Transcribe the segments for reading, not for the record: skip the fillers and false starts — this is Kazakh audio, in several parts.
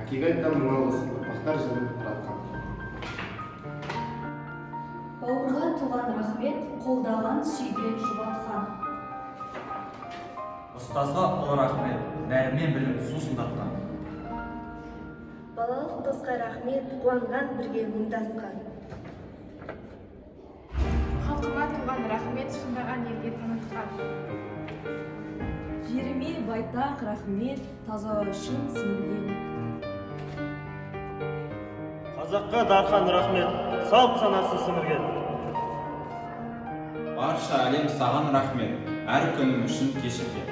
әкеге айтам мынау осы ұрпақтар жібіп баратқан. Бауырға туған рахмет, қолдаған сүйген жұбатқан. Ұстазға ұлы рахмет, нәрмен білім сусындатқан. Балалық досқа рахмет, қуанған бірге мұңдасқан. Халқыма туған рахмет, шындаған елге танытқан. Жеріме байтақ рахмет, таза үшін сіңірген. Қазаққа дархан рахмет, салт санасы сіңірген. Барша әлем саған рахмет, әр күнім үшін кешірген.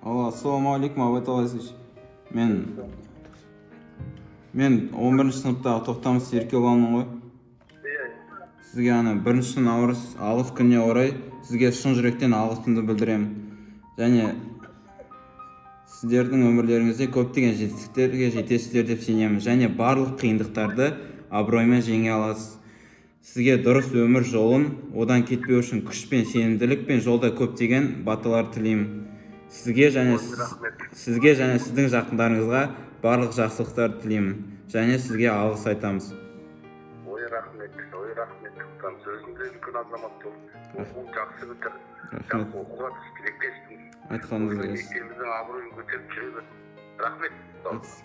Алло, ассалаумағалейкум, Абай Талайсович. Мен 11-ші сыныптағы Тоқтамыс Еркебұлымын ғой. Сізге бірінші наурыз алғыс күніне орай сізге шын жүректен алғысымды білдіремін. Және сіздердің өмірлеріңізде көптеген жетістіктерге жетесіздер деп сенемін. Және барлық қиындықтарды абыроймен жеңе аласыз. Сізге дұрыс өмір жолын одан кетпеу үшін күш пен сенімділік пен жолда көптеген батылар тілеймін. Сізге және сіздің жақындарыңызға барлық жақсылықтар тілеймін. Және сізге алғыс айтамыз. Ой рахмет. Сөзіңді үлкен азамат бол. Оқуын жақсы бітір. Жақсы оқуға түс, тілектеспін. Айтқаныңыз келсін. Мектебіміздің абыройын көтеріп жүре бер. Рахмет.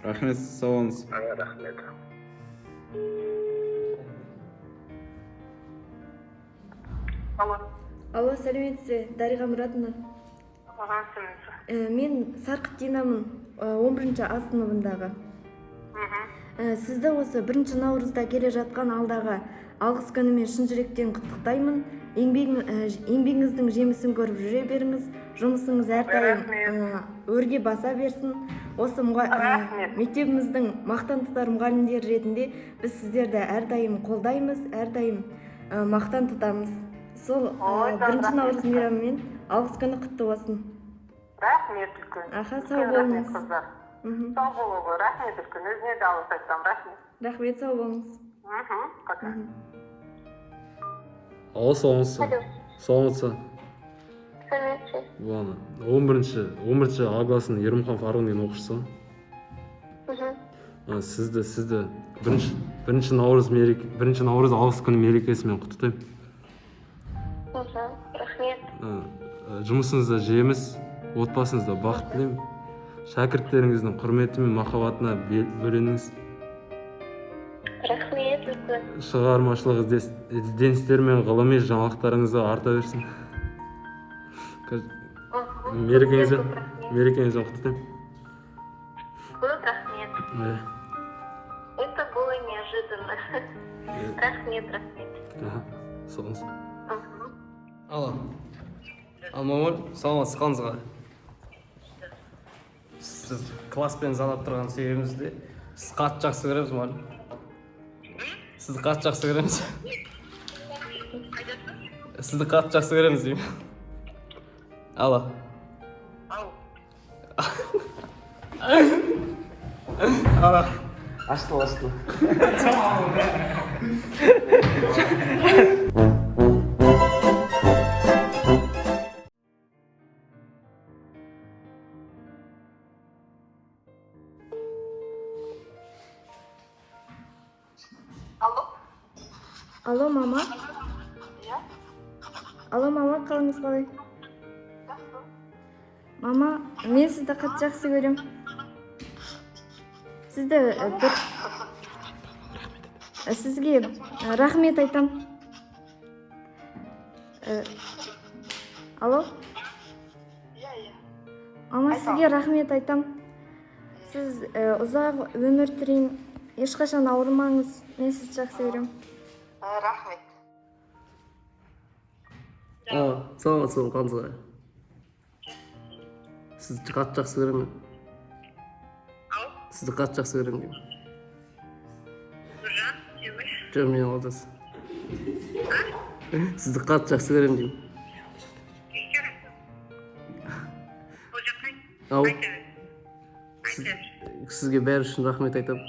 Рахмет, сау болыңыз. Рахмет. Алло, сәлеметсіз, Дариға Мұратовна. Мен Сарқыт Динамын, 11-ші А сыныбындағы. Сізді осы 1 наурызда келе жатқан алдағы алғыс күнімен шын жүректен құттықтаймын. Еңбегіңіздің жемісін көріп жүре беріңіз. Жұмысыңыз әрдайым өрге баса берсін. Осы мектебіміздің мақтан тұтар мұғалімдері ретінде біз сіздерді әрдайым қолдаймыз, әрдайым мақтан тұтамыз. Сол 1 наурыз мейрамымен алғыс күні құтты болсын. Рахмет үлкен. Сау болыңыз. Сау болуға, рахмет үлкен. Өзіне де алғыс айтсам, рахмет. Рахмет, сау болыңыз. Пока. Алло, саламатсыз. Бұланы, 11-ші А класының Ерімхан Фарун деген оқушысы. Сізді 1 наурыз алғыс күні мерекесімен құттықтаймын. Рахмет. Жұмысыңызда жеміс, отбасыңызда бақыт тілеймін. Шәкірттеріңіздің құрметі мен махаббатына бөленіңіз. Рахмет үлкен. Шығармашылық ізденістер мен ғылыми жаңалықтарыңызға арта берсін. Мерекеңізбен құттықтаймын. Көп рахмет. Это было неожиданно. Рахмет. Сау болыңыз. Алло, мамуль, саламатсыз қалыңызға. Сіз класспен занап тұрған себебімізде сіз қатты жақсы көреміз, мұғалім. Сізді қатты жақсы көреміз. Сізді қатты жақсы көреміз деймін. Алло. Алло. Ашты. Алло, мама. Алло, мама, қалыңыз қалай? Мама, мен сізді қатты жақсы көрем. Сізге рахмет айтам. Алло? Мама, сізге рахмет айтам. Сіз ұзақ өмір түрейін. Ешқашан ауырмаңыз. Мен сізді жақсы көрем. Рахмет. Саламатсыз қалыңызға. Сізді қатты жақсы көремін. Сізді қатты жақсы көремін. Жоқ, мен алдас. Сізді қатты жақсы көремін деймін. Сізге бәрі үшін рахмет айтам.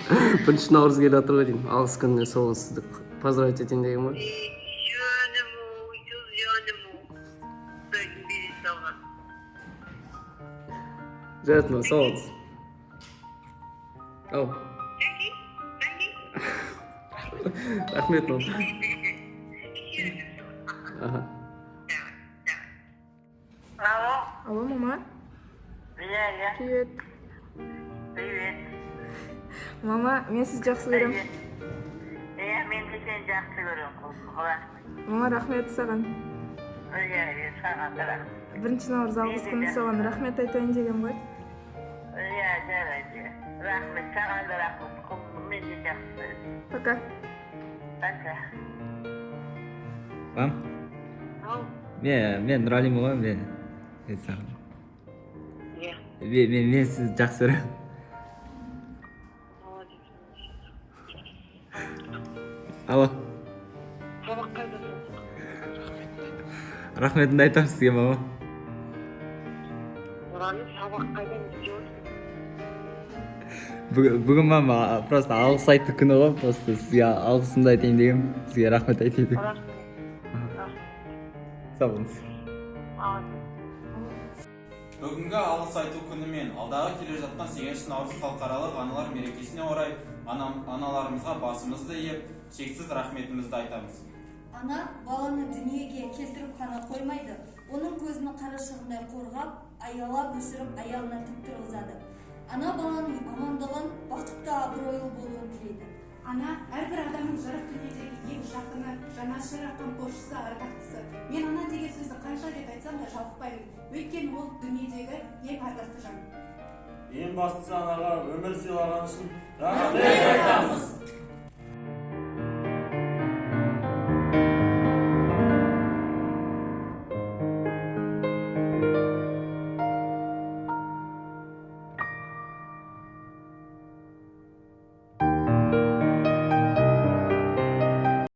бірінші наурыз келе жатыр ғой деймін. Алғыс күніне соған сізді поздравить етейін деген ғой. Жаратма, сау болыңыз. Ау. Рахмет мам. Алло, мама. Привет. Привет. Мама, мен сізді жақсы көремін. Мен де сені жақсы көремін. Мама, рахмет саған. Саған да рахмет. 1 наурыз алғыс күні, соған рахмет айтайын деген ғой. Жарайды. Рахмет, саған да рахмет. Мен де жақсы көремін. Пока. Пока. Мам, мен Нұралимын ғой, мен саған. Мен сізді жақсы көремін. Алло. Сабақ қайдасың? Рахметімді айтамын сізге, мама. Нұралим, сабақ қайдан іздеп Бүгін мама просто алғыс айтты күні ғой, просто сізге алғысымды айтайын дегем, сізге рахмет айтайын дегем. Сау болыңыз. Бүгінгі алғыс айту күні мен алдағы келе жатқан 8 наурыз халықаралық аналар мерекесіне орай аналарымызға басымызды иіп, шексіз рахметімізді айтамыз. Ана баланы дүниеге келтіріп қана қоймайды, оның көзінің қарашығындай қорғап, аялап өсіріп, аялына тік тұрғызады. Ана баланың амандығын, бақытты абыройлы болуын тілейді. Ана әрбір адамның жарық дүниедегі ең жақыны, жанашыры, қамқоршысы, ардақтысы. Мен ана деген сөзді қанша рет айтсам да жалықпаймын. Өйткені ол дүниедегі ең ардақты жан. Ең бастысы анаға өмір сыйлаған үшін рахмет айтамыз.